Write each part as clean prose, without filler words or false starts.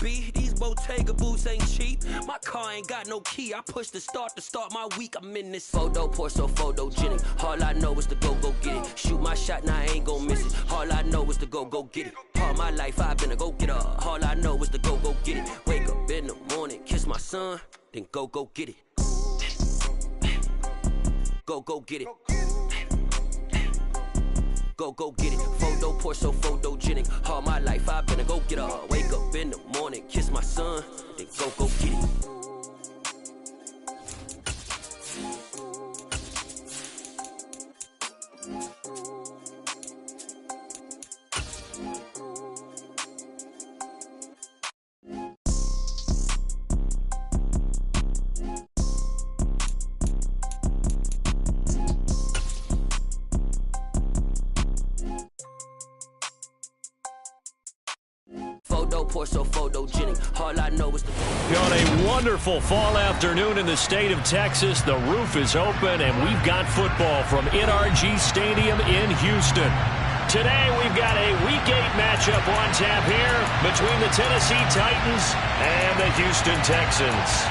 be. These Bottega boots ain't cheap. My car ain't got no key. I push the start to start my week. I'm in this photo, pour so photogenic. All I know is to go get it. Shoot my shot, now I ain't gon' miss it. All I know is to go get it. All my life I've been a go-getter. All I know is to go get it. Wake up in the morning, kiss my son, then go get it. Go get it. Go get it. Photo, pour so photogenic. All my life I've been a go-getter. Wake up in the morning, kiss my son, then go get it. Pour so photogenic. All I know is the on a wonderful fall afternoon in the state of Texas. The roof is open, and we've got football from NRG Stadium in Houston. Today, we've got a Week 8 matchup on tap here between the Tennessee Titans and the Houston Texans.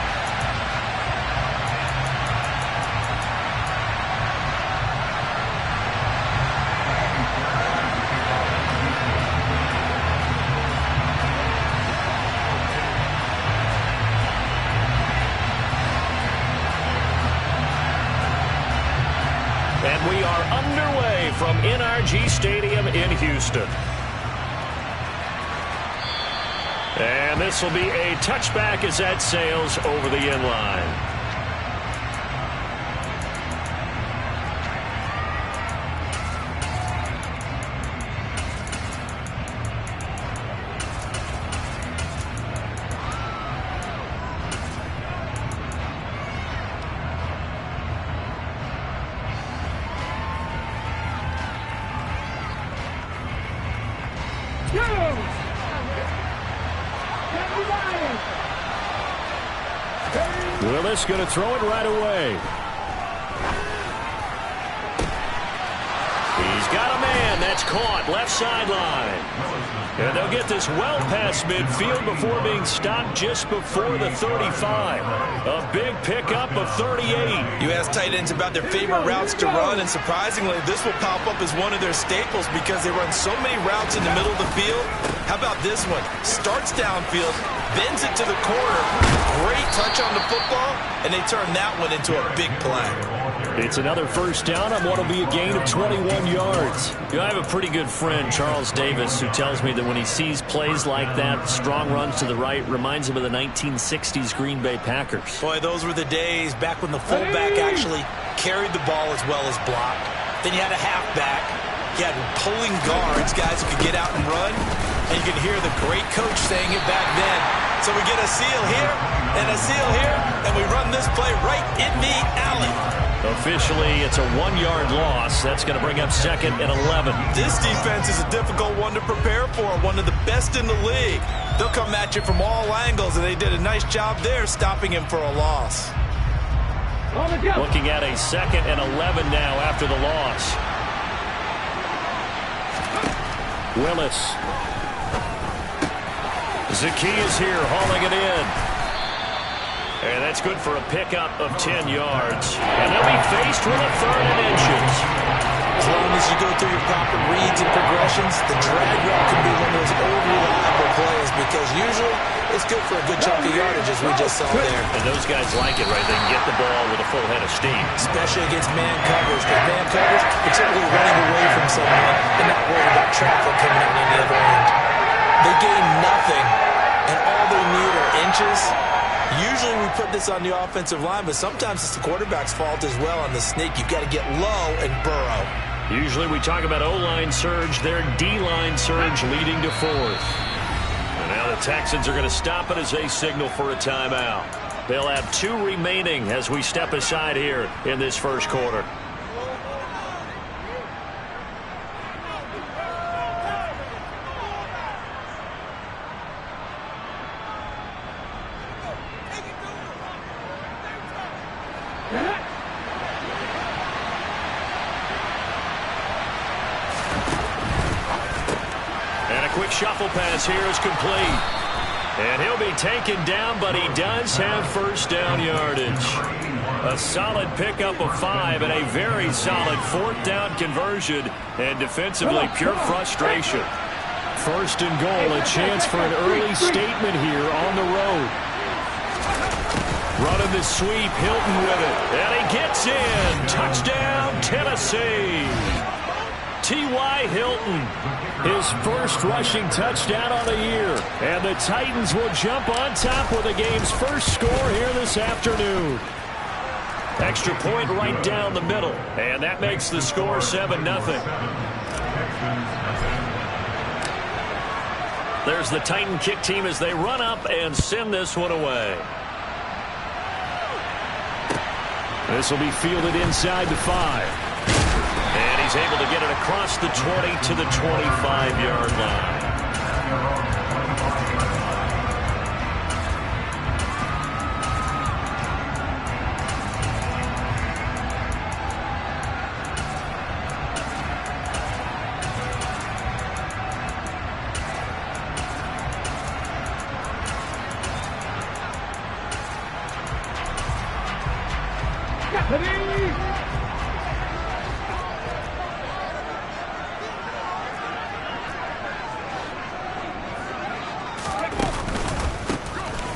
And we are underway from NRG Stadium in Houston. And this will be a touchback as that sails over the end line. Willis going to throw it right away. He's got a man. That's caught. Left sideline. And they'll get this well past midfield before being stopped just before the 35. A big pickup of 38. You ask tight ends about their favorite routes to run, and surprisingly, this will pop up as one of their staples because they run so many routes in the middle of the field. How about this one? Starts downfield, bends it to the corner. Great touch on the football, and they turn that one into a big play. It's another first down on what will be a gain of 21 yards. I have a pretty good friend, Charles Davis, who tells me that when he sees plays like that, strong runs to the right, reminds him of the 1960s Green Bay Packers. Boy, those were the days back when the fullback actually carried the ball as well as blocked. Then you had a halfback. You had pulling guards, guys who could get out and run. And you can hear the great coach saying it back then. So we get a seal here and a seal here, and we run this play right in the alley. Officially, it's a 1-yard loss. That's going to bring up 2nd and 11. This defense is a difficult one to prepare for, one of the best in the league. They'll come at you from all angles, and they did a nice job there stopping him for a loss. Looking at a 2nd and 11 now after the loss. Willis. Zacchaeus here hauling it in. And that's good for a pickup of 10 yards. And they'll be faced with a 3rd and inches. As long as you go through your proper reads and progressions, the drag route can be one of those old reliable plays because usually it's good for a good chunk of yardage as we just saw there. And those guys like it, right? They can get the ball with a full head of steam. Especially against man coverage. Because man coverage, you're typically running away from someone and not worried about traffic coming out on the other end. They gain nothing, and all they need are inches. Usually we put this on the offensive line, but sometimes it's the quarterback's fault as well on the sneak. You've got to get low and burrow. Usually we talk about O-line surge, their D-line surge leading to 4th. And now the Texans are going to stop it as they signal for a timeout. They'll have 2 remaining as we step aside here in this first quarter. Quick shuffle pass here is complete. And he'll be taken down, but he does have first down yardage. A solid pickup of 5 and a very solid fourth down conversion. And defensively, pure frustration. First and goal, a chance for an early statement here on the road. Running the sweep, Hilton with it. And he gets in. Touchdown, Tennessee. T.Y. Hilton, his first rushing touchdown on the year. And the Titans will jump on top with the game's first score here this afternoon. Extra point right down the middle. And that makes the score 7-0. There's the Titan kick team as they run up and send this one away. This will be fielded inside the 5. And he's able to get it across the 20 to the 25-yard line.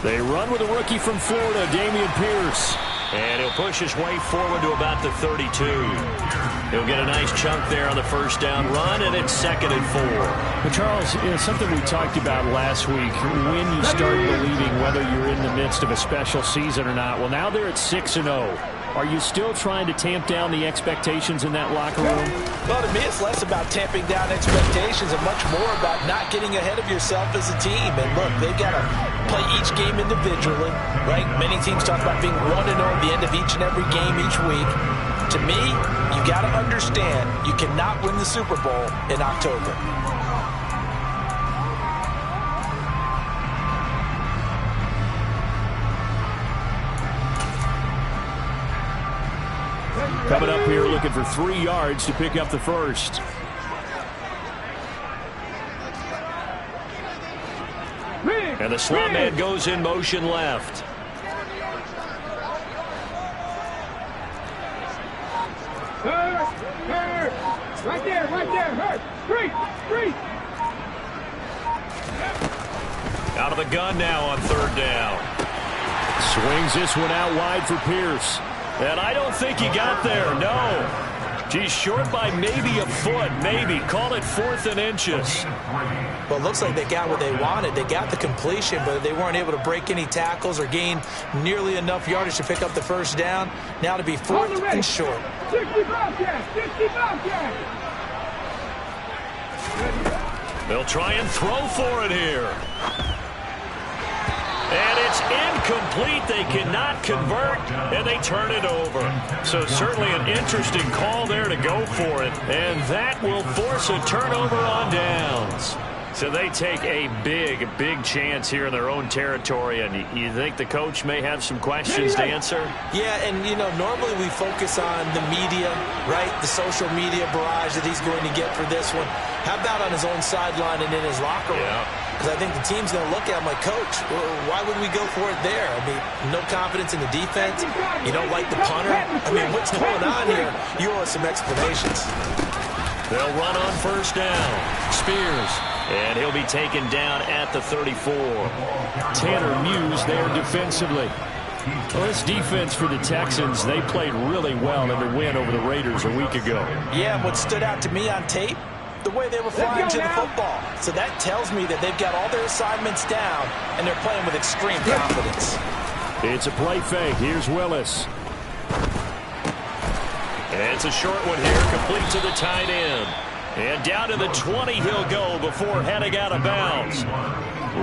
They run with a rookie from Florida, Dameon Pierce. And he'll push his way forward to about the 32. He'll get a nice chunk there on the first down run, and it's 2nd and 4. But Charles, something we talked about last week, when you start believing whether you're in the midst of a special season or not. Well, now they're at 6-0. Are you still trying to tamp down the expectations in that locker room? Well, to me, it's less about tamping down expectations and much more about not getting ahead of yourself as a team. And look, they've got to play each game individually, right? Many teams talk about being 1-0 at the end of each and every game each week. To me, you got to understand you cannot win the Super Bowl in October. Coming up here looking for 3 yards to pick up the first. And the slot man goes in motion left. Right there, hurt. Free. Out of the gun now on 3rd down. Swings this one out wide for Pierce. And I don't think he got there, no. He's short by maybe a foot, maybe. Call it 4th and inches. Well, it looks like they got what they wanted. They got the completion, but they weren't able to break any tackles or gain nearly enough yardage to pick up the first down. Now to be 4th and short. 65 yards. They'll try and throw for it here. And it's incomplete. They cannot convert, and they turn it over. So certainly an interesting call there to go for it. And that will force a turnover on downs. So they take a big chance here in their own territory. And you think the coach may have some questions to answer? Yeah, and, you know, normally we focus on the media, right? The social media barrage that he's going to get for this one. How about on his own sideline and in his locker room? Yeah. Because I think the team's going to look at him like, Coach, why would we go for it there? I mean, no confidence in the defense. You don't like the punter. I mean, what's going on here? You owe us some explanations. They'll run on first down. Spears. And he'll be taken down at the 34. Tanner Muse there defensively. Well, this defense for the Texans, they played really well in the win over the Raiders a week ago. Yeah, what stood out to me on tape, the way they were flying to the football. So that tells me that they've got all their assignments down, and they're playing with extreme confidence. It's a play fake. Here's Willis. And it's a short one here, complete to the tight end. And down to the 20 he'll go before heading out of bounds.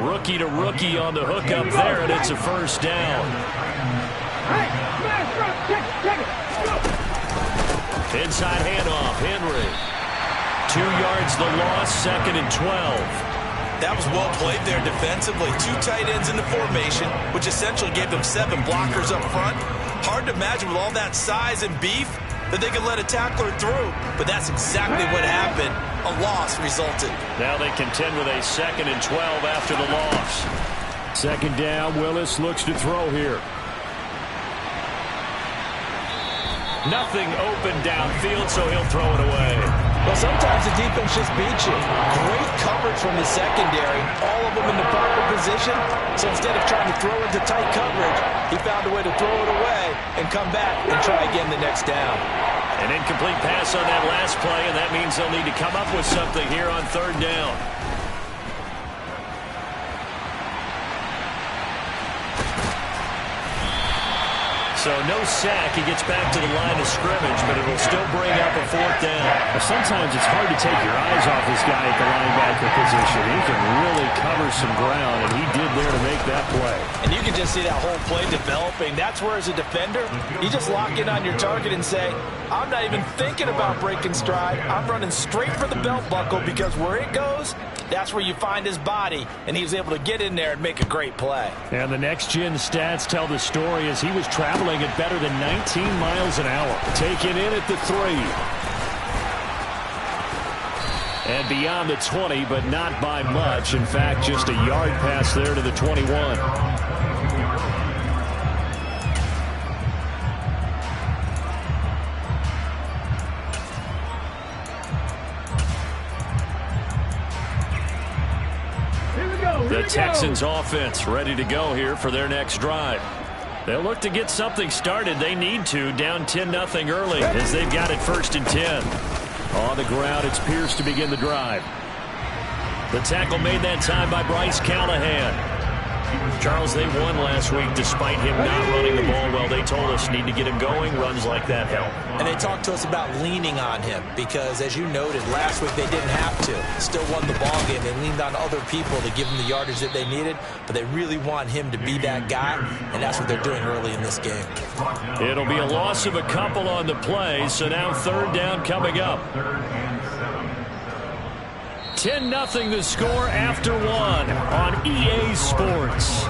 Rookie to rookie on the hook up there, and it's a first down. Inside handoff, Henry. 2 yards the loss, 2nd and 12. That was well played there defensively. 2 tight ends in the formation, which essentially gave them 7 blockers up front. Hard to imagine with all that size and beef that they could let a tackler through, but that's exactly what happened. A loss resulted. Now they contend with a 2nd and 12 after the loss. Second down, Willis looks to throw here. Nothing open downfield, so he'll throw it away. Well, sometimes the defense just beats you. Great coverage from the secondary, all of them in the proper position. So instead of trying to throw into tight coverage, he found a way to throw it away and come back and try again the next down. An incomplete pass on that last play, and that means they'll need to come up with something here on third down. So no sack. He gets back to the line of scrimmage, but it'll still bring up a fourth down. Well, sometimes it's hard to take your eyes off this guy at the linebacker position. He can really cover some ground, and he did there to make that play. And you can just see that whole play developing. That's where, as a defender, you just lock in on your target and say, I'm not even thinking about breaking stride. I'm running straight for the belt buckle, because where it goes, that's where you find his body, and he was able to get in there and make a great play. And the next-gen stats tell the story as he was traveling at better than 19 miles an hour. Taken in at the 3. And beyond the 20, but not by much. In fact, just a yard pass there to the 21. The Texans offense ready to go here for their next drive. They'll look to get something started. They need to, down 10-0 early, as they've got it 1st and 10. On the ground, it's Pierce to begin the drive. The tackle made that time by Bryce Callahan. Charles, they won last week despite him not running the ball well. They told us need to get him going. Runs like that help. And they talked to us about leaning on him because, as you noted, last week they didn't have to. Still won the ball game. They leaned on other people to give them the yardage that they needed, but they really want him to be that guy, and that's what they're doing early in this game. It'll be a loss of a couple on the play, so now third down coming up. 10-0 the score after 1 on EA Sports.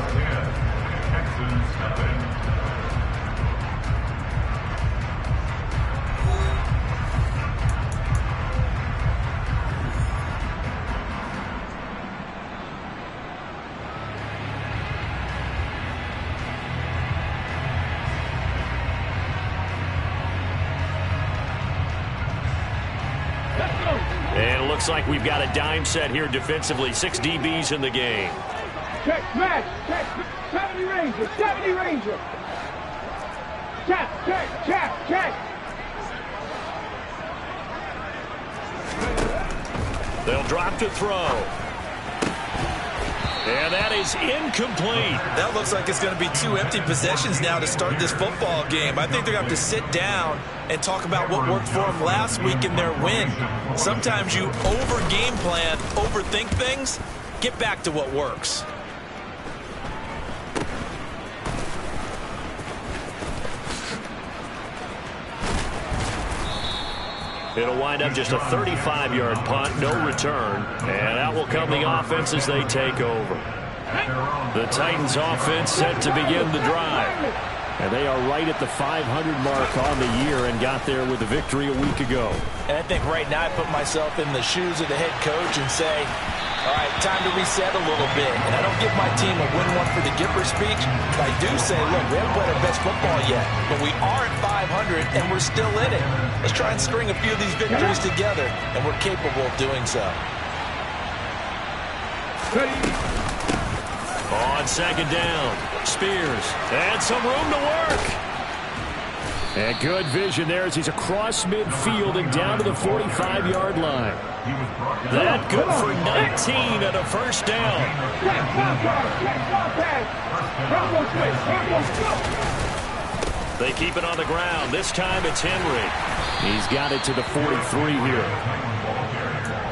And it looks like we've got a dime set here defensively. 6 DBs in the game. Check, smash, check, 70 Ranger, 70 Ranger. Check. They'll drop to throw. And that is incomplete. That looks like it's going to be 2 empty possessions now to start this football game. I think they're going to have to sit down and talk about what worked for them last week in their win. Sometimes you over-game plan, overthink things. Get back to what works. It'll wind up just a 35-yard punt, no return. And that will come the offense as they take over. The Titans offense set to begin the drive. And they are right at the 500 mark on the year and got there with a victory a week ago. And I think right now I put myself in the shoes of the head coach and say, all right, time to reset a little bit. And I don't give my team a win one for the Gipper speech. But I do say, look, we haven't played our best football yet. But we are at 500 and we're still in it. Let's try and string a few of these victories together. And we're capable of doing so. On second down, Spears. And some room to work. And good vision there as he's across midfield and down to the 45-yard line. That good for 19 and a first down. They keep it on the ground. This time it's Henry. He's got it to the 43 here.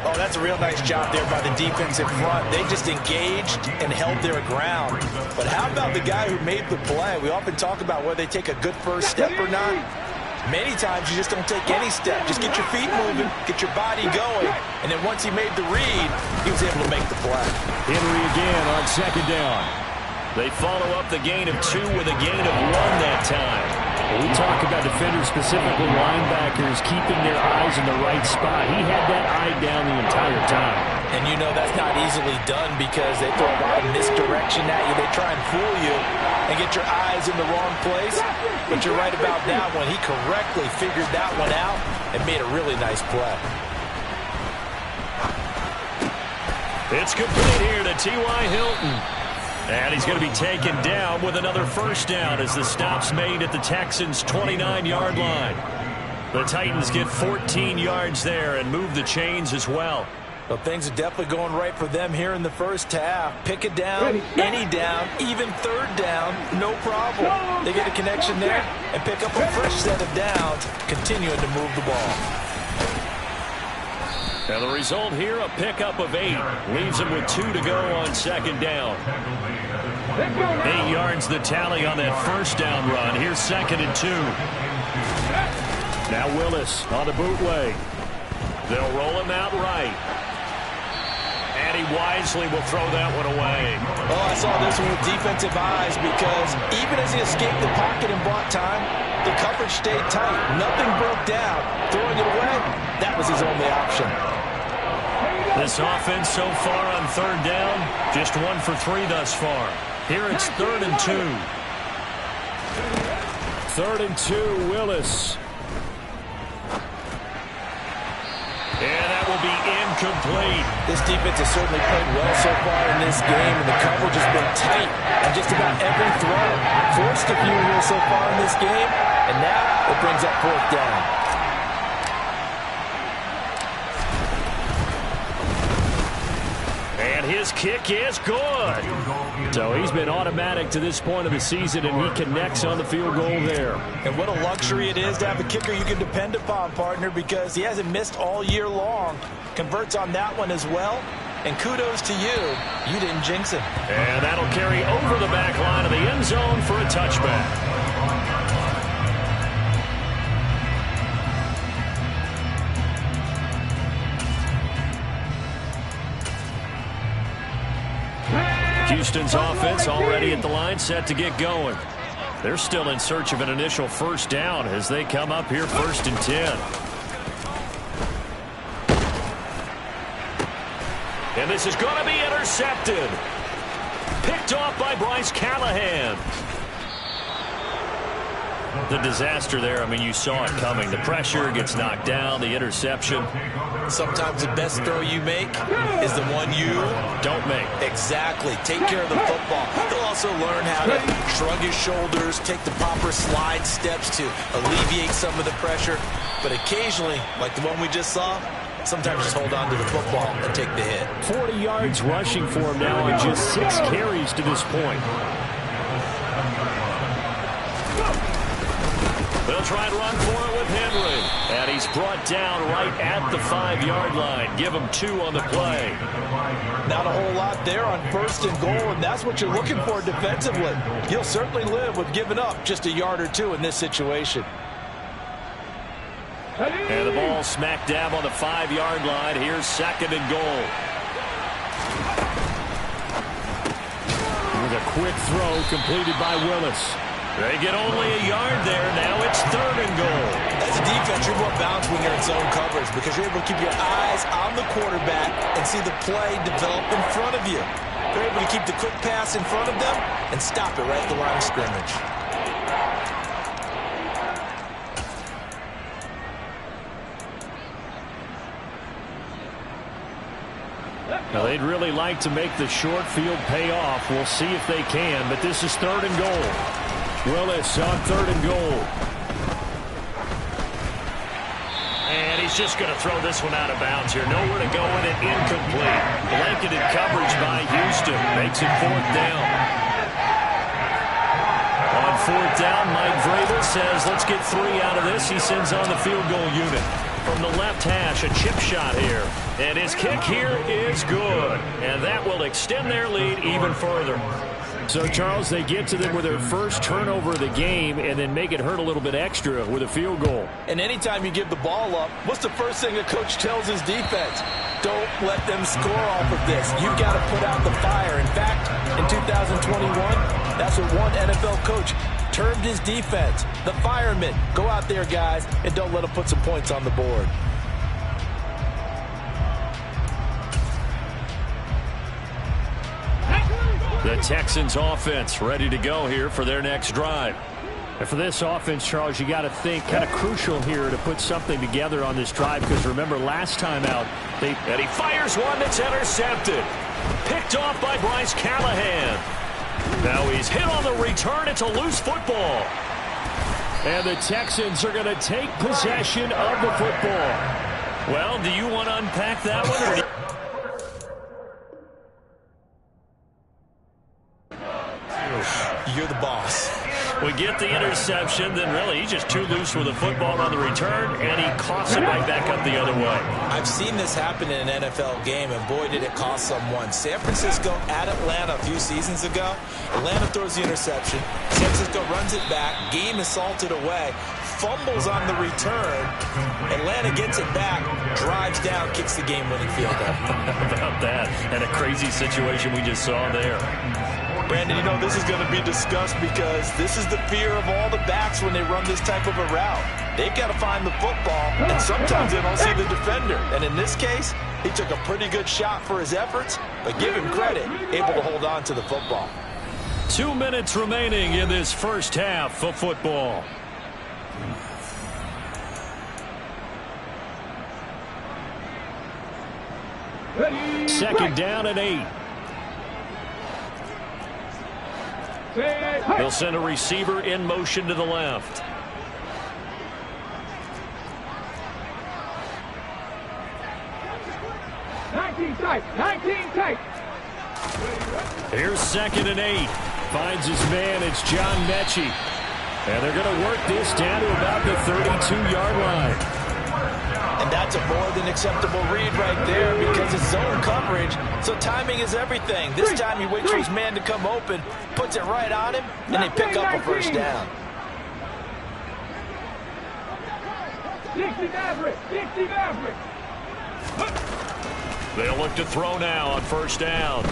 Oh, that's a real nice job there by the defense in front. They just engaged and held their ground. But how about the guy who made the play? We often talk about whether they take a good first step or not. Many times you just don't take any step. Just get your feet moving, get your body going. And then once he made the read, he was able to make the play. Henry again on second down. They follow up the gain of 2 with a gain of 1 that time. We talk about defenders, specifically linebackers, keeping their eyes in the right spot. He had that eye down the entire time. And you know that's not easily done because they throw a lot of misdirection at you. They try and fool you and get your eyes in the wrong place. But you're right about that one. He correctly figured that one out and made a really nice play. It's complete here to T.Y. Hilton. And he's going to be taken down with another first down as the stop's made at the Texans' 29-yard line. The Titans get 14 yards there and move the chains as well. Well, things are definitely going right for them here in the first half. Pick a down, any down, even third down, no problem. They get a connection there and pick up a fresh set of downs, continuing to move the ball. And the result here, a pickup of 8. Leaves them with 2 to go on second down. 8 yards the tally on that first down run. Here's 2nd and 2. Now Willis on the bootleg. They'll roll him out right. And he wisely will throw that one away. Oh, I saw this one with defensive eyes because even as he escaped the pocket and bought time, the coverage stayed tight. Nothing broke down. Throwing it away, that was his only option. This offense so far on third down, just 1 for 3 thus far. Here it's 3rd and 2. 3rd and 2, Willis. And that will be incomplete. This defense has certainly played well so far in this game, and the coverage has been tight on just about every throw. Forced a few here so far in this game, and now it brings up 4th down. And his kick is good. So he's been automatic to this point of the season, and he connects on the field goal there. And what a luxury it is to have a kicker you can depend upon, partner, because he hasn't missed all year long. Converts on that one as well. And kudos to you. You didn't jinx him. And that'll carry over the back line of the end zone for a touchback. Houston's offense already at the line, set to get going. They're still in search of an initial first down as they come up here 1st and 10. And this is going to be intercepted. Picked off by Bryce Callahan. The disaster there, I mean, you saw it coming. The pressure gets knocked down, the interception. Sometimes the best throw you make is the one you don't make. Exactly. Take care of the football. He'll also learn how to shrug his shoulders, take the proper slide steps to alleviate some of the pressure. But occasionally, like the one we just saw, sometimes just hold on to the football and take the hit. 40 yards rushing for him now on just 6 carries to this point. They'll try and run for it with Henry. And he's brought down right at the 5-yard line. Give him 2 on the play. Not a whole lot there on 1st and goal, and that's what you're looking for defensively. You'll certainly live with giving up just a yard or 2 in this situation. And the ball smack dab on the 5-yard line. Here's 2nd and goal. With a quick throw completed by Willis. They get only a yard there. Now it's 3rd and goal. As a defense, you're more balanced when you're in zone coverage because you're able to keep your eyes on the quarterback and see the play develop in front of you. They're able to keep the quick pass in front of them and stop it right at the line of scrimmage. Now, they'd really like to make the short field pay off. We'll see if they can, but this is 3rd and goal. Willis on 3rd and goal. And he's just going to throw this one out of bounds here. Nowhere to go in it, incomplete. Blanketed coverage by Houston. Makes it 4th down. On 4th down, Mike Vrabel says, let's get 3 out of this. He sends on the field goal unit. From the left hash, a chip shot here. And his kick here is good. And that will extend their lead even further. So, Charles, they get to them with their first turnover of the game and then make it hurt a little bit extra with a field goal. And anytime you give the ball up, what's the first thing a coach tells his defense? Don't let them score off of this. You've got to put out the fire. In fact, in 2021, that's what one NFL coach perturbed his defense. The firemen, go out there, guys, and don't let them put some points on the board. The Texans offense ready to go here for their next drive. And for this offense, Charles, you got to think kind of crucial here to put something together on this drive, because remember last time out, and he fires one that's intercepted. Picked off by Bryce Callahan. Now he's hit on the return. It's a loose football. And the Texans are going to take possession of the football. Well, do you want to unpack that one? You're the boss. We get the interception, then really he's just too loose with the football on the return, and he coughs it right back up the other way. I've seen this happen in an NFL game, and boy, did it cost someone. San Francisco at Atlanta a few seasons ago. Atlanta throws the interception. San Francisco runs it back. Game is salted away. Fumbles on the return. Atlanta gets it back, drives down, kicks the game-winning field goal. How about that? And a crazy situation we just saw there. Brandon, you know this is going to be discussed because this is the fear of all the backs when they run this type of a route. They've got to find the football, and sometimes they don't see the defender. And in this case, he took a pretty good shot for his efforts, but give him credit, able to hold on to the football. 2 minutes remaining in this first half of football. Second down and 8. They'll send a receiver in motion to the left. Here's second and 8. Finds his man. It's John Mechie. And they're going to work this down to about the 32-yard line. And that's a more than acceptable read right there because it's zone coverage, so timing is everything. This time he waits for his man to come open, puts it right on him, and they pick up a first down. They'll look to throw now on first down.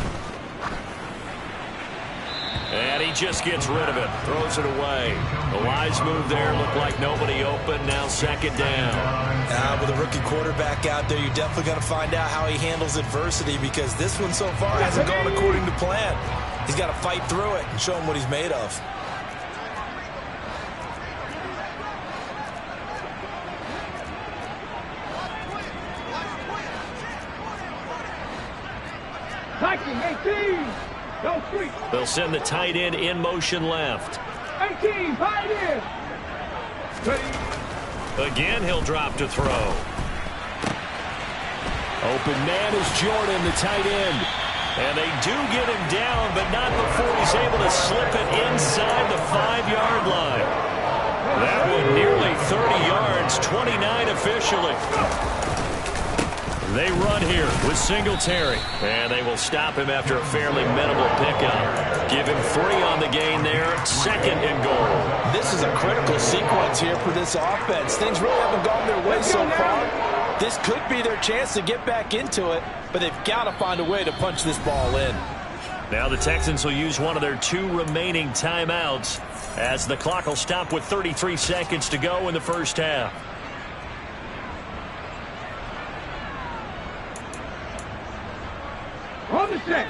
And he just gets rid of it, throws it away. The wise move there, looked like nobody open, now second down. With a rookie quarterback out there, you're definitely going to find out how he handles adversity because this one so far hasn't gone according to plan. He's got to fight through it and show him what he's made of. They'll send the tight end in motion left. 18, tight end. Again, he'll drop to throw. Open man is Jordan, the tight end. And they do get him down, but not before he's able to slip it inside the 5-yard line. That one nearly 30 yards, 29 officially. They run here with Singletary, and they will stop him after a fairly minimal pickup. Give him 3 on the gain there, second and goal. This is a critical sequence here for this offense. Things really haven't gone their way so far. This could be their chance to get back into it, but they've got to find a way to punch this ball in. Now the Texans will use one of their 2 remaining timeouts as the clock will stop with 33 seconds to go in the first half. On the check.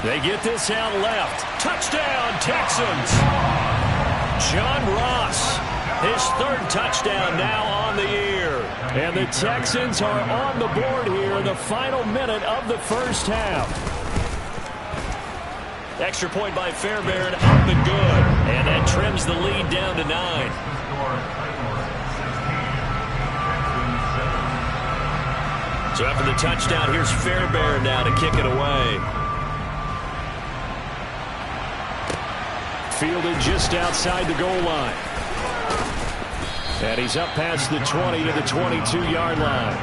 They get this out left. Touchdown, Texans. John Ross, his 3rd touchdown now on the year. And the Texans are on the board here in the final minute of the first half. Extra point by Fairbairn, up and good. And that trims the lead down to 9. So after the touchdown, here's Fairbairn now to kick it away. Fielded just outside the goal line. And he's up past the 20 to the 22-yard line.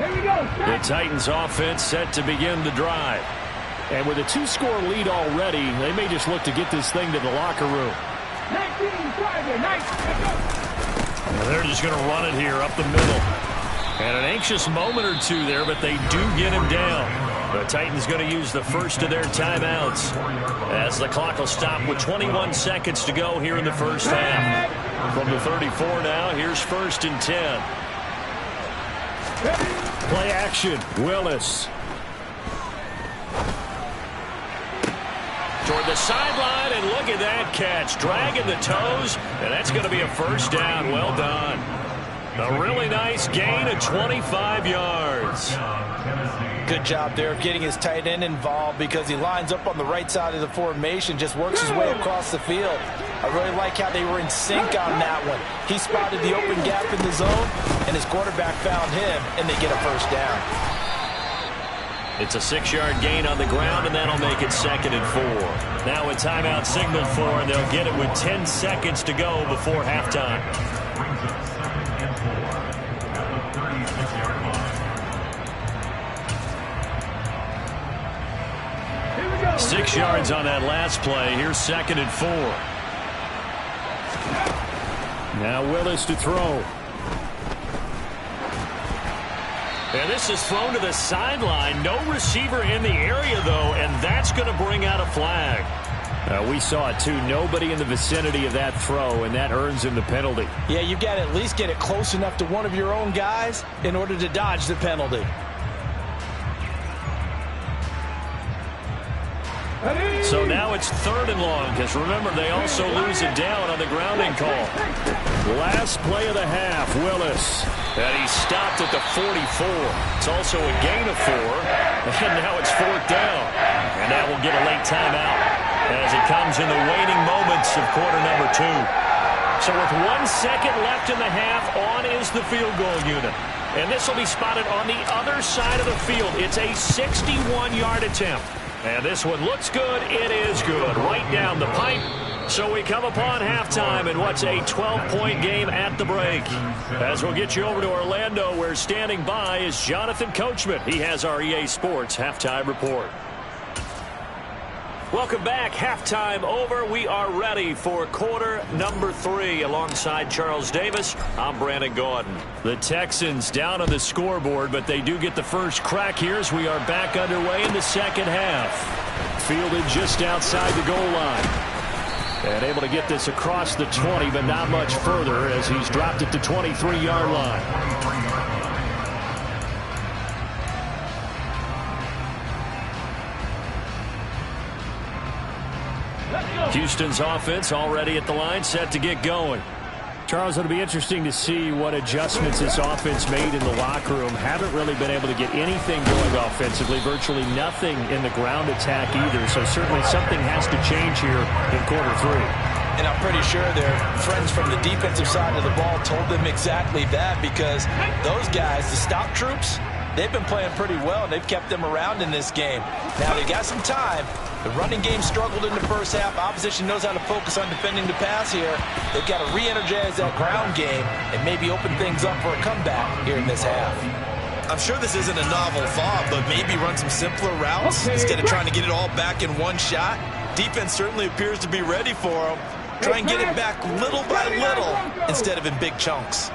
Here we go. The Titans offense set to begin the drive. And with a 2-score lead already, they may just look to get this thing to the locker room. 19, Friday, 19. They're just going to run it here up the middle. And an anxious moment or two there, but they do get him down. The Titans going to use the first of their timeouts as the clock will stop with 21 seconds to go here in the first half. From the 34 now, here's 1st and 10. Play action. Willis. Toward the sideline, and look at that catch. Dragging the toes, and that's going to be a first down. Well done. A really nice gain of 25 yards. Good job there of getting his tight end involved because he lines up on the right side of the formation, just works his way across the field. I really like how they were in sync on that one. He spotted the open gap in the zone, and his quarterback found him, and they get a first down. It's a 6-yard gain on the ground, and that'll make it 2nd and 4. Now a timeout signaled for, and they'll get it with 10 seconds to go before halftime. 6 yards on that last play. Here's 2nd and 4. Now Willis to throw. And this is thrown to the sideline. No receiver in the area, though, and that's going to bring out a flag. We saw it, too. Nobody in the vicinity of that throw, and that earns him the penalty. Yeah, you got to at least get it close enough to one of your own guys in order to dodge the penalty. So now it's 3rd and long, because remember, they also lose it down on the grounding call. Last play of the half, Willis. And he stopped at the 44. It's also a gain of 4. And now it's 4th down. And that will get a late timeout as it comes in the waning moments of quarter number 2. So with 1 second left in the half, on is the field goal unit. And this will be spotted on the other side of the field. It's a 61-yard attempt. And this one looks good. It is good. Right down the pipe. So we come upon halftime in what's a 12-point game at the break. As we'll get you over to Orlando, where standing by is Jonathan Coachman. He has our EA Sports halftime report. Welcome back. Halftime over. We are ready for quarter number 3. Alongside Charles Davis, I'm Brandon Gordon. The Texans down on the scoreboard, but they do get the first crack here as we are back underway in the second half. Fielded just outside the goal line. And able to get this across the 20, but not much further as he's dropped it to 23-yard line. Houston's offense already at the line, set to get going. Charles, it'll be interesting to see what adjustments this offense made in the locker room. Haven't really been able to get anything going offensively, virtually nothing in the ground attack either. So certainly something has to change here in quarter 3. And I'm pretty sure their friends from the defensive side of the ball told them exactly that, because those guys, the stop troops, they've been playing pretty well, and they've kept them around in this game. Now they got some time. The running game struggled in the first half. Opposition knows how to focus on defending the pass here. They've got to re-energize that ground game and maybe open things up for a comeback here in this half. I'm sure this isn't a novel thought, but maybe run some simpler routes instead of trying to get it all back in one shot. Defense certainly appears to be ready for them. Try and get it back little by little instead of in big chunks.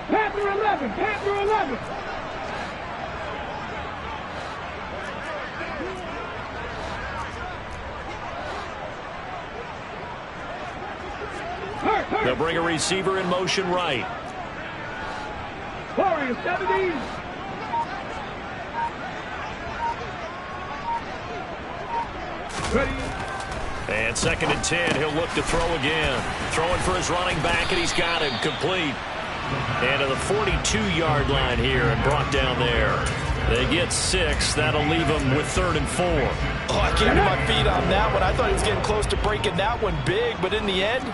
Panther 11, Panther 11. They'll bring a receiver in motion right. Warriors 70. Ready. And 2nd and 10, he'll look to throw again. Throwing for his running back, and he's got him complete. And to the 42-yard line here and brought down there. They get 6. That'll leave them with 3rd and 4. Oh, I can't get my feet on that one. I thought he was getting close to breaking that one big, but in the end,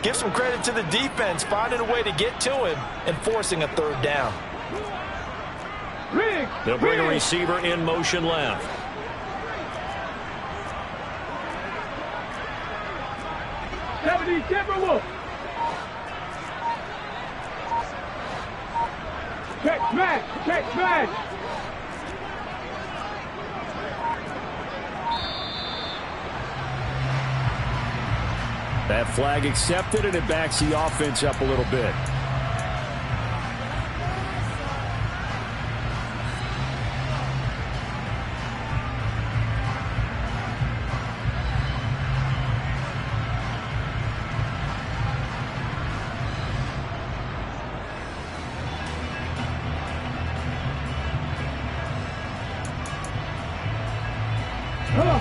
give some credit to the defense, finding a way to get to him and forcing a 3rd down. They'll bring a receiver in motion left. Smash! Check smash! That flag accepted, and it backs the offense up a little bit.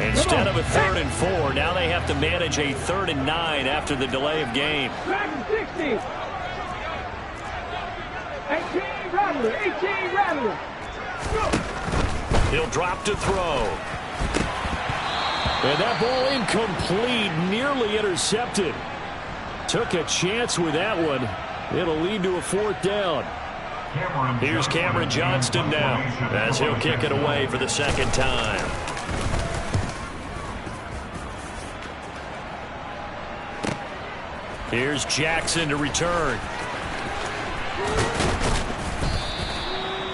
Instead of a 3rd and 4, now they have to manage a 3rd and 9 after the delay of game. 60. 18 Rattler. 18 Rattler. He'll drop to throw. And that ball incomplete, nearly intercepted. Took a chance with that one. It'll lead to a 4th down. Here's Cameron Johnston now as he'll kick it away for the 2nd time. Here's Jackson to return.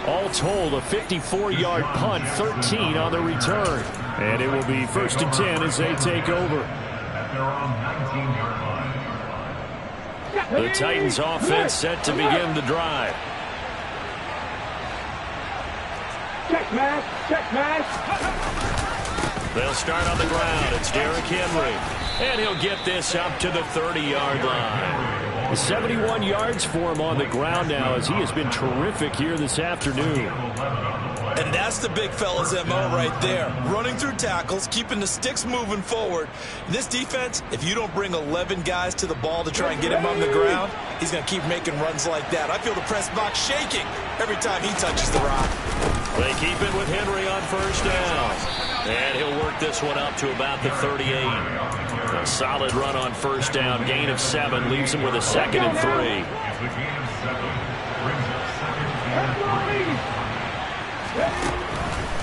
All told, a 54-yard punt, 13 on the return. And it will be 1st and 10 as they take over. The Titans offense set to begin the drive. Check match. Check match. They'll start on the ground. It's Derrick Henry. And he'll get this up to the 30-yard line. 71 yards for him on the ground now as he has been terrific here this afternoon. And that's the big fella's MO right there. Running through tackles, keeping the sticks moving forward. This defense, if you don't bring 11 guys to the ball to try and get him on the ground, he's going to keep making runs like that. I feel the press box shaking every time he touches the rock. They keep it with Henry on 1st down. And he'll work this one up to about the 38. A solid run on 1st down. Gain of 7 leaves him with a 2nd and 3.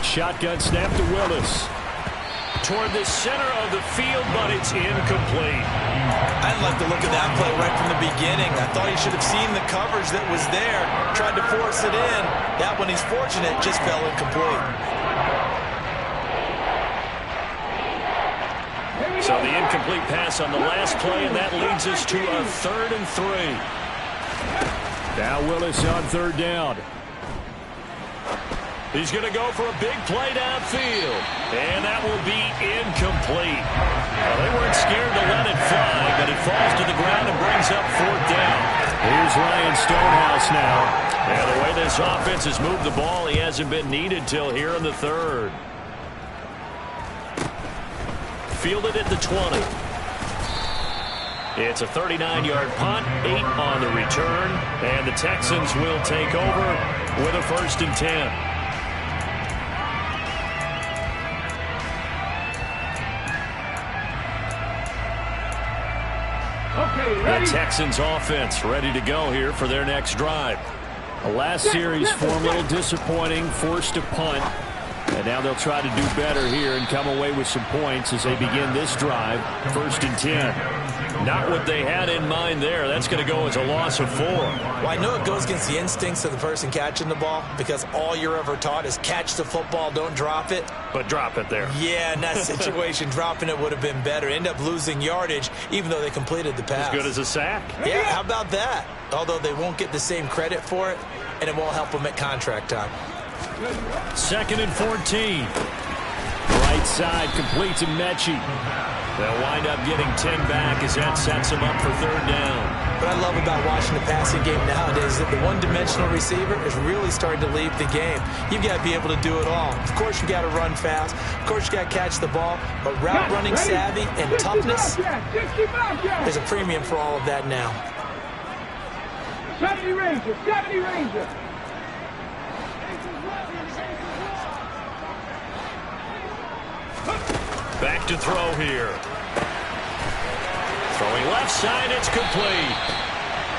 Shotgun snap to Willis. Toward the center of the field, but it's incomplete. I didn't like the look of that play right from the beginning. I thought he should have seen the coverage that was there. Tried to force it in. That one, he's fortunate, just fell incomplete. So the incomplete pass on the last play, and that leads us to a 3rd and 3. Now Willis on 3rd down. He's going to go for a big play downfield. And that will be incomplete. Well, they weren't scared to let it fly, but it falls to the ground and brings up 4th down. Here's Ryan Stonehouse now. And the way this offense has moved the ball, he hasn't been needed till here in the 3rd. Fielded at the 20. It's a 39-yard punt, 8 on the return, and the Texans will take over with a 1st and 10. The Texans offense ready to go here for their next drive. The last series for them a little disappointing, forced a punt. And now they'll try to do better here and come away with some points as they begin this drive. 1st and 10. Not what they had in mind there. That's going to go as a loss of 4. Well, I know it goes against the instincts of the person catching the ball because all you're ever taught is catch the football, don't drop it. But drop it there. Yeah, in that situation, dropping it would have been better. End up losing yardage even though they completed the pass. As good as a sack. Yeah, how about that? Although they won't get the same credit for it, and it won't help them at contract time. 2nd and 14. Right side complete to Mechie. They'll wind up getting 10 back as that sets them up for 3rd down. What I love about watching the passing game nowadays is that the one-dimensional receiver is really starting to leave the game. You've got to be able to do it all. Of course, you got to run fast. Of course, you got to catch the ball. But route running savvy and toughness, there's a premium for all of that now. 70 Ranger. 70 Ranger. Back to throw here. Throwing left side, it's complete.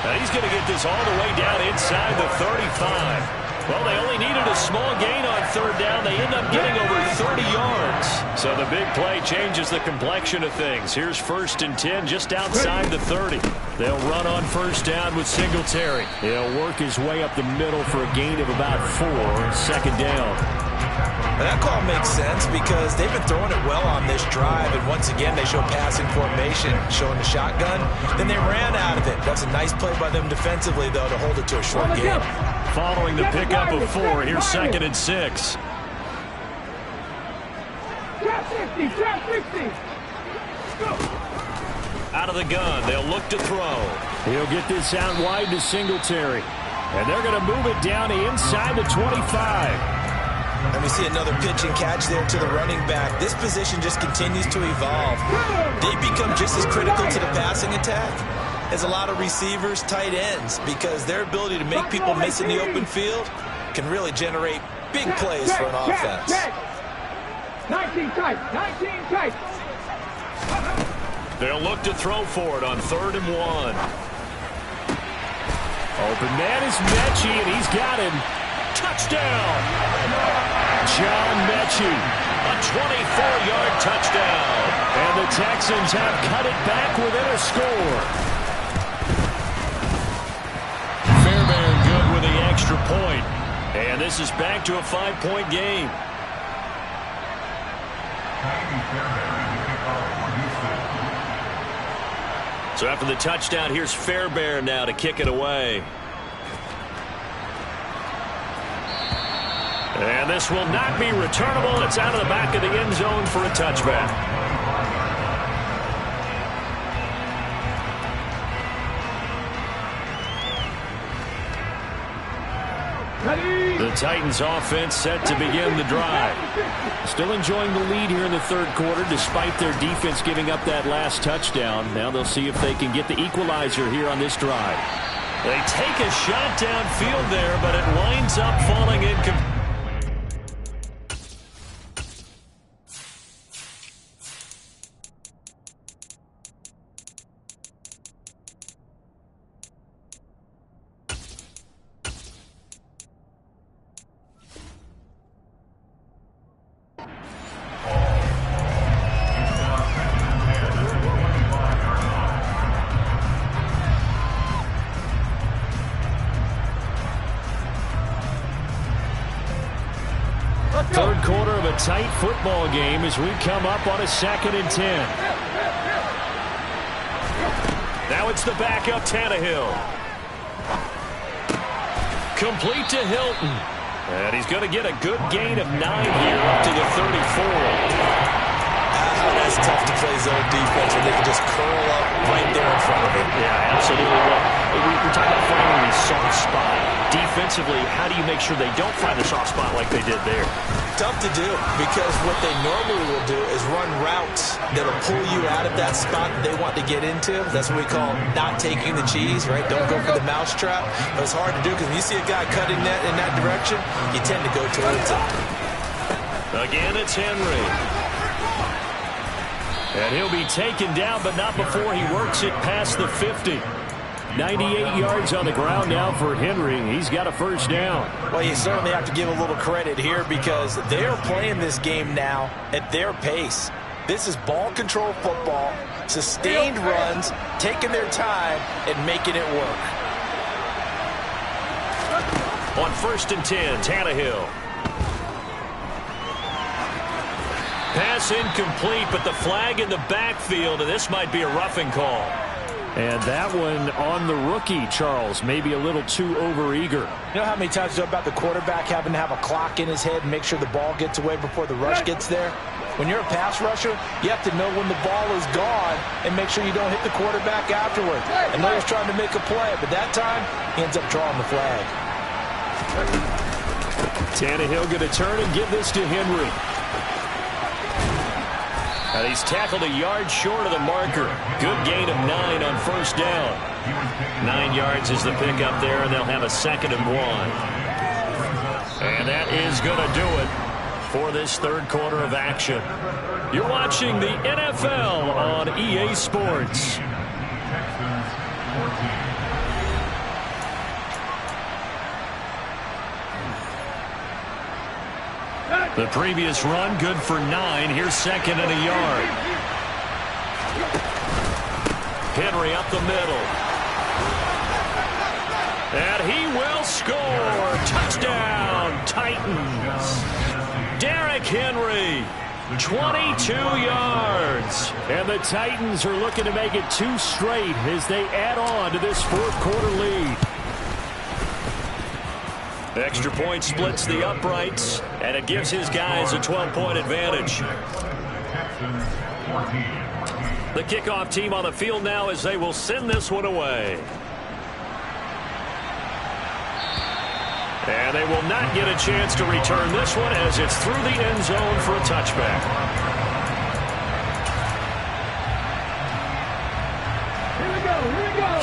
And he's going to get this all the way down inside the 35. Well, they only needed a small gain on third down. They end up getting over 30 yards. So the big play changes the complexion of things. Here's 1st and 10 just outside the 30. They'll run on first down with Singletary. He'll work his way up the middle for a gain of about 4. 2nd down. That call makes sense because they've been throwing it well on this drive, and once again they show passing formation, showing the shotgun. Then they ran out of it. That's a nice play by them defensively, though, to hold it to a short gain. Following the pickup of 4, here's 2nd and 6. Out of the gun, they'll look to throw. He'll get this out wide to Singletary. And they're going to move it down to inside the 25. And we see another pitch and catch there to the running back. This position just continues to evolve. They become just as critical to the passing attack as a lot of receivers, tight ends, because their ability to make people miss in the open field can really generate big plays for an offense. 19 tight, 19 tight. They'll look to throw for it on 3rd and 1. Open man is Mechie, and he's got him. Touchdown! John Mechie. A 24-yard touchdown. And the Texans have cut it back within a score. Fairbairn good with the extra point. And this is back to a 5-point game. So after the touchdown, here's Fairbairn now to kick it away. And this will not be returnable. It's out of the back of the end zone for a touchback. The Titans offense set to begin the drive. Still enjoying the lead here in the 3rd quarter despite their defense giving up that last touchdown. Now they'll see if they can get the equalizer here on this drive. They take a shot downfield there, but it winds up falling incomplete. Third quarter of a tight football game as we come up on a 2nd and 10. Now it's the backup Tannehill. Complete to Hilton. And he's going to get a good gain of 9 here up to the 34. That's tough to play zone defense when they can just curl up right there in front of him. Yeah, absolutely. Well, we're talking about finding the soft spot. Defensively, how do you make sure they don't find the soft spot like they did there? Tough to do because what they normally will do is run routes that'll pull you out of that spot that they want to get into. That's what we call not taking the cheese, right? Don't go for the mousetrap. But it's hard to do because when you see a guy cutting that in that direction, you tend to go towards it. Again, it's Henry. And he'll be taken down, but not before he works it past the 50. 98 yards on the ground now for Henry. He's got a 1st down. Well, you certainly have to give a little credit here because they're playing this game now at their pace. This is ball control football, sustained runs, taking their time, and making it work. On 1st and 10, Tannehill. Pass incomplete, but the flag in the backfield, and this might be a roughing call. And that one on the rookie, Charles, maybe a little too overeager. You know how many times you know about the quarterback having to have a clock in his head and make sure the ball gets away before the rush gets there? When you're a pass rusher, you have to know when the ball is gone and make sure you don't hit the quarterback afterward. I know he's trying to make a play, but that time, he ends up drawing the flag. Tannehill going to turn and give this to Henry. And he's tackled a yard short of the marker. Good gain of 9 on 1st down. 9 yards is the pickup there, and they'll have a 2nd and 1. And that is going to do it for this 3rd quarter of action. You're watching the NFL on EA Sports. The previous run, good for 9. Here's second and a yard. Henry up the middle. And he will score. Touchdown, Titans. Derrick Henry, 22 yards. And the Titans are looking to make it 2 straight as they add on to this fourth quarter lead. Extra point splits the uprights, and it gives his guys a 12-point advantage. The kickoff team on the field now as they will send this one away. And they will not get a chance to return this one as it's through the end zone for a touchback.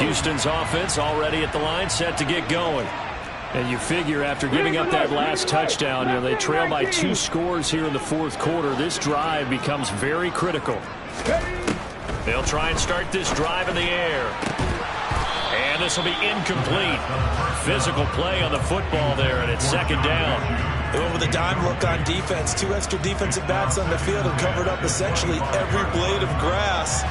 Houston's offense already at the line, set to get going. And you figure after giving up that last touchdown, they trail by 2 scores here in the fourth quarter. This drive becomes very critical. They'll try and start this drive in the air. And this will be incomplete. Physical play on the football there, and it's second down. They went with a dime look on defense. 2 extra defensive backs on the field and covered up essentially every blade of grass.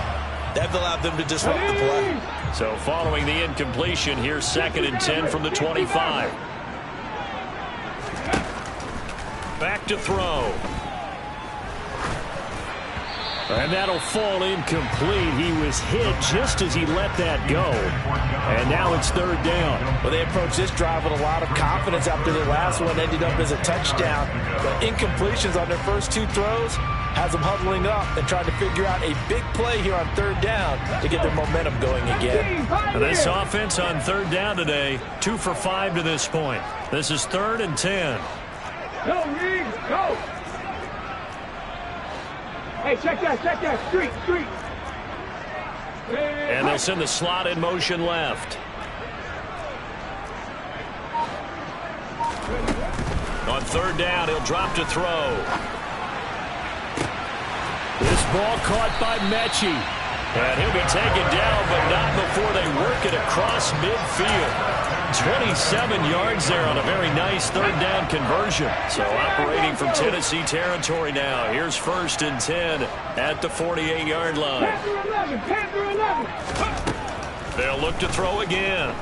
That allowed them to disrupt the play. So following the incompletion, here's second and 10 from the 25. Back to throw. And that'll fall incomplete. He was hit just as he let that go. And now it's third down. Well, they approached this drive with a lot of confidence after the last one ended up as a touchdown. But incompletions on their first 2 throws has them huddling up and trying to figure out a big play here on third down to get their momentum going again. And this offense on third down today, 2 for 5 to this point. This is 3rd and 10. Go, Reed, go! Hey, check that, street. And they'll send the slot in motion left. On third down, he'll drop to throw. This ball caught by Mechie. And he'll be taken down, but not before they work it across midfield. 27 yards there on a very nice third down conversion. So operating from Tennessee territory now. Here's 1st and 10 at the 48-yard line. They'll look to throw again.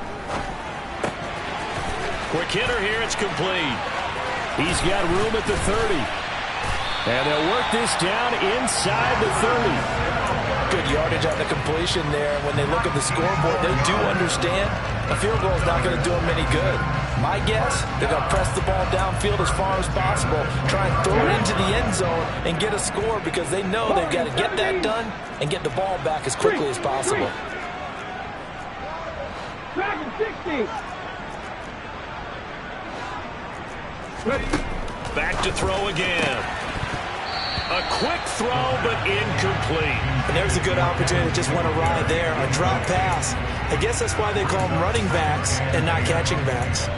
Quick hitter here, it's complete. He's got room at the 30. And they'll work this down inside the 30. Good yardage on the completion there. When they look at the scoreboard, they do understand a field goal is not going to do them any good. My guess, they're going to press the ball downfield as far as possible, try and throw it into the end zone and get a score because they know they've got to get that done and get the ball back as quickly as possible. Dragon 60. Back to throw again. A quick throw, but incomplete. And there's a good opportunity. Just went awry there. A drop pass. I guess that's why they call them running backs and not catching backs.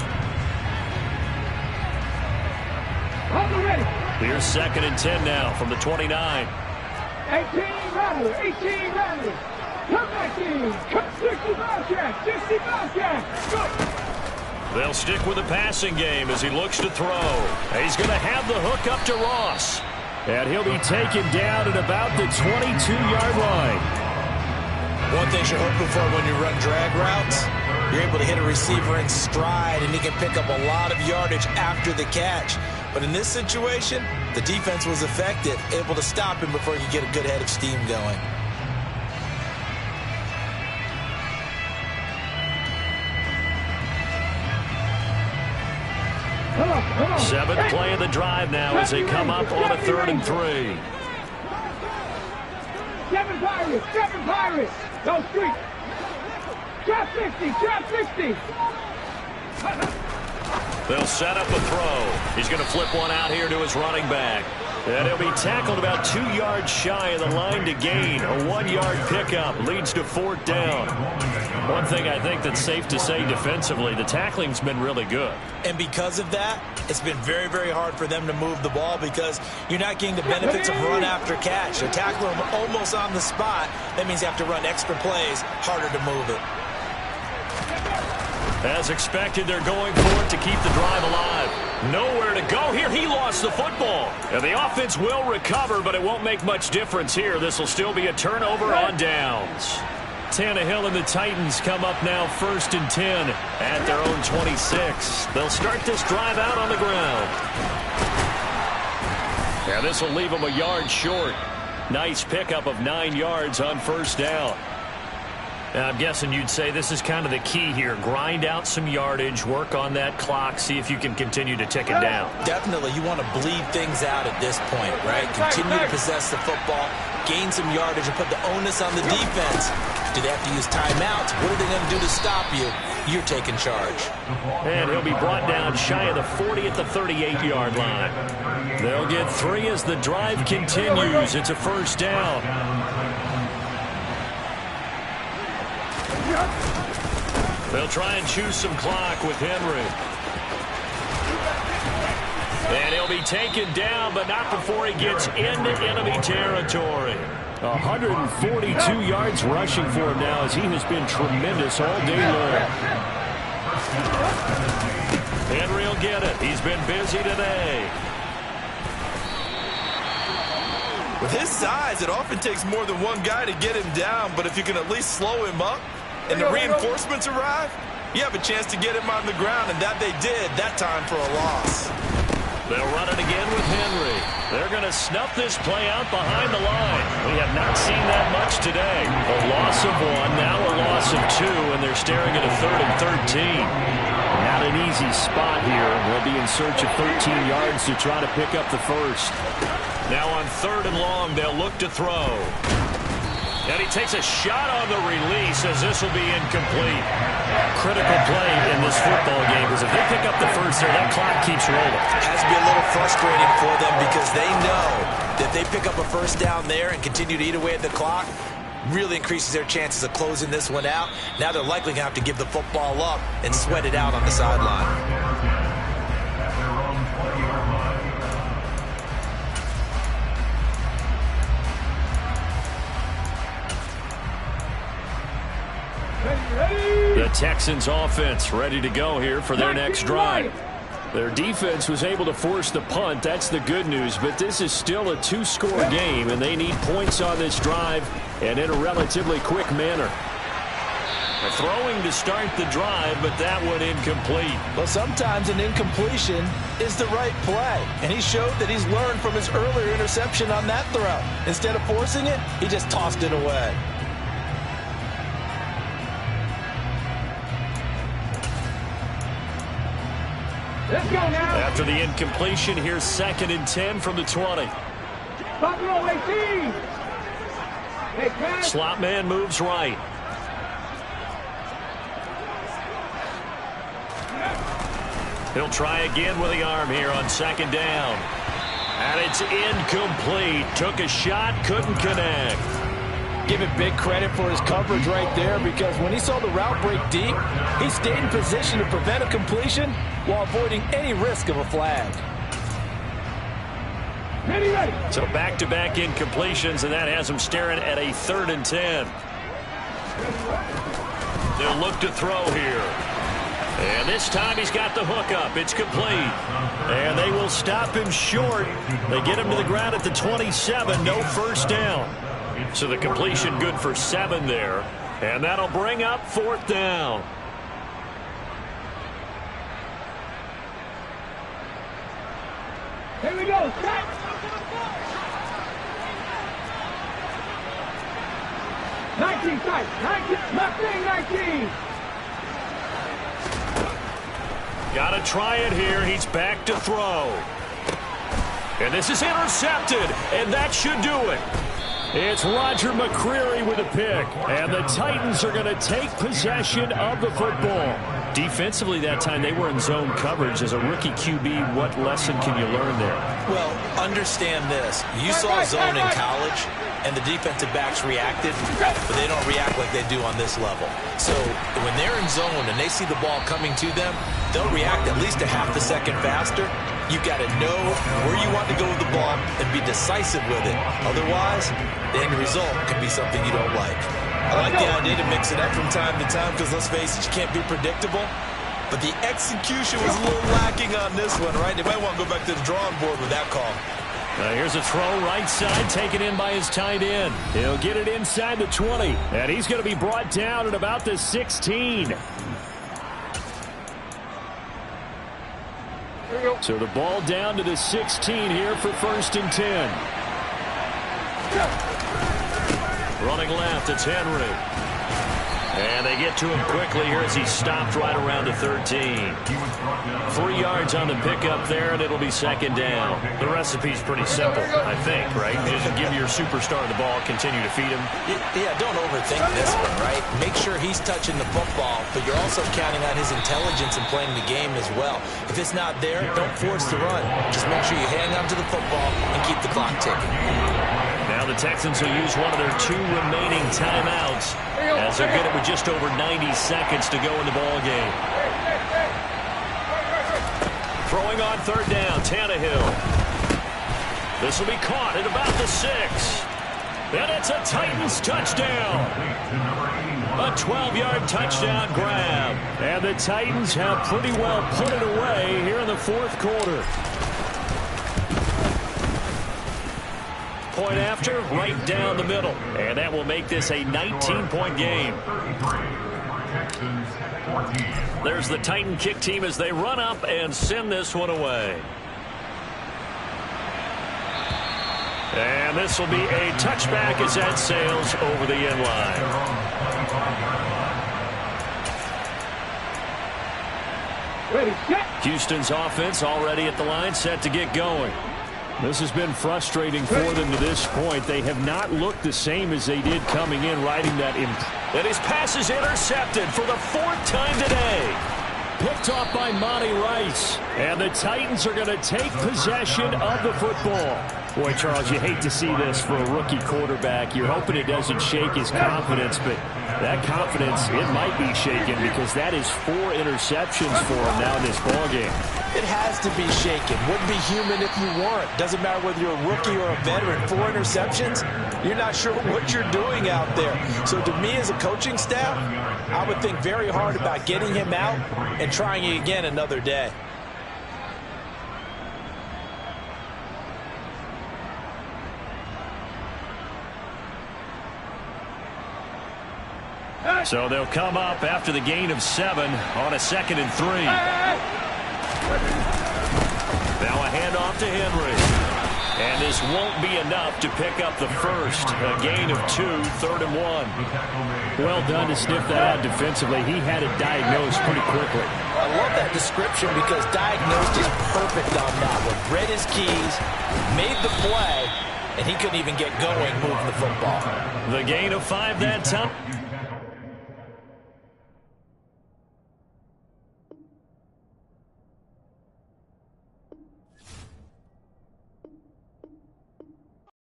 Here's 2nd and 10 now from the 29. 18 Rattler. Come back in. 65 catch. Go. They'll stick with the passing game as he looks to throw. He's going to have the hook up to Ross. And he'll be taken down at about the 22-yard line. One thing you're hoping for when you run drag routes, you're able to hit a receiver in stride, and he can pick up a lot of yardage after the catch. But in this situation, the defense was effective, able to stop him before he could get a good head of steam going. Seventh play of the drive now as they come up on a 3rd and 3. Seven Pirates. Go street. Trap 60. They'll set up a throw. He's going to flip one out here to his running back. And he'll be tackled about 2 yards shy of the line to gain. A 1-yard pickup leads to 4th down. One thing I think that's safe to say defensively, the tackling's been really good. And because of that, it's been very, very hard for them to move the ball because you're not getting the benefits of run after catch. They're tackling them almost on the spot. That means you have to run extra plays, harder to move it. As expected, they're going for it to keep the drive alive. Nowhere to go here. He lost the football. And the offense will recover, but it won't make much difference here. This will still be a turnover on downs. Tannehill and the Titans come up now 1st and 10 at their own 26. They'll start this drive out on the ground. And this will leave them a yard short. Nice pickup of 9 yards on 1st down. And I'm guessing you'd say this is kind of the key here. Grind out some yardage, work on that clock, see if you can continue to tick it down. Definitely, you want to bleed things out at this point, right? Continue to possess the football, gain some yardage, and put the onus on the defense. Do they have to use timeouts? What are they going to do to stop you? You're taking charge. And he'll be brought down shy of the 40 at the 38-yard line. They'll get 3 as the drive continues. It's a 1st down. They'll try and choose some clock with Henry. And he'll be taken down, but not before he gets into enemy territory. 142 yards rushing for him now as he has been tremendous all day long. Henry will get it. He's been busy today. With his size, it often takes more than one guy to get him down, but if you can at least slow him up and the reinforcements arrive, you have a chance to get him on the ground, and that they did that time for a loss. They'll run it again with Henry. They're going to snuff this play out behind the line. We have not seen that much today. A loss of 1, now a loss of 2, and they're staring at a 3rd and 13. Not an easy spot here. They'll be in search of 13 yards to try to pick up the 1st. Now on 3rd and long, they'll look to throw. And he takes a shot on the release as this will be incomplete. Critical play in this football game because if they pick up the 1st there, that clock keeps rolling. It has to be a little frustrating for them because they know that they pick up a 1st down there and continue to eat away at the clock, really increases their chances of closing this one out. Now they're likely going to have to give the football up and sweat it out on the sideline. The Texans offense ready to go here for their next drive. Their defense was able to force the punt. That's the good news, but this is still a 2-score game, and they need points on this drive and in a relatively quick manner. They're throwing to start the drive, but that one incomplete. Well, sometimes an incompletion is the right play, and he showed that he's learned from his earlier interception on that throw. Instead of forcing it, he just tossed it away. Let's go now. After the incompletion, here's 2nd and 10 from the 20. Buffalo 18. Slot man moves right. He'll try again with the arm here on 2nd down. And it's incomplete. Took a shot, couldn't connect. Give him big credit for his coverage right there because when he saw the route break deep, he stayed in position to prevent a completion while avoiding any risk of a flag. So back-to-back incompletions, and that has him staring at a 3rd and 10. They'll look to throw here. And this time he's got the hook up. It's complete. And they will stop him short. They get him to the ground at the 27. No 1st down. So the completion good for 7 there. And that'll bring up 4th down. Here we go. Set. 19 sight. 19. Left wing 19. Got to try it here. He's back to throw. And this is intercepted. And that should do it. It's Roger McCreary with a pick. And the Titans are going to take possession of the football. Defensively that time, they were in zone coverage. As a rookie QB, what lesson can you learn there? Well, understand this. You saw zone in college, and the defensive backs reacted, but they don't react like they do on this level. So when they're in zone and they see the ball coming to them, they'll react at least a half a second faster. You've got to know where you want to go with the ball and be decisive with it. Otherwise, the end result can be something you don't like. I like the idea to mix it up from time to time because, let's face it, you can't be predictable. but the execution was a little lacking on this one, right? They might want to go back to the drawing board with that call. Here's a throw right side, taken in by his tight end. He'll get it inside the 20, and he's going to be brought down at about the 16. So the ball down to the 16 here for 1st and 10. Running left, it's Henry. And they get to him quickly here as he stopped right around the 13. 3 yards on the pickup there, and it'll be 2nd down. The recipe's pretty simple, I think, right? Just give your superstar the ball, continue to feed him. Yeah, don't overthink this one, right? Make sure he's touching the football, but you're also counting on his intelligence in playing the game as well. If it's not there, don't force the run. Just make sure you hang on to the football and keep the clock ticking. Now the Texans will use one of their 2 remaining timeouts as they're good with just over 90 seconds to go in the ball game. Throwing on 3rd down, Tannehill. This will be caught at about the 6. And it's a Titans touchdown. A 12-yard touchdown grab. And the Titans have pretty well put it away here in the 4th quarter. Point after, right down the middle. And that will make this a 19-point game. There's the Titan kick team as they run up and send this one away. And this will be a touchback as that sails over the end line. Houston's offense already at the line, set to get going. This has been frustrating for them to this point. They have not looked the same as they did coming in, riding that. And his pass is intercepted for the 4th time today. Picked off by Monty Rice. And the Titans are going to take possession of the football. Boy, Charles, you hate to see this for a rookie quarterback. You're hoping it doesn't shake his confidence, but that confidence, it might be shaken because that is 4 interceptions for him now in this ballgame. It has to be shaken. Wouldn't be human if you weren't. Doesn't matter whether you're a rookie or a veteran. 4 interceptions, you're not sure what you're doing out there. So to me as a coaching staff, I would think very hard about getting him out and trying it again another day. So they'll come up after the gain of 7 on a 2nd and 3. Now a handoff to Henry. And this won't be enough to pick up the first. A gain of 2, 3rd and 1. Well done to sniff that out defensively. He had it diagnosed pretty quickly. I love that description because diagnosed is perfect on that one. Read his keys, made the play, and he couldn't even get going moving the football. The gain of 5 that time.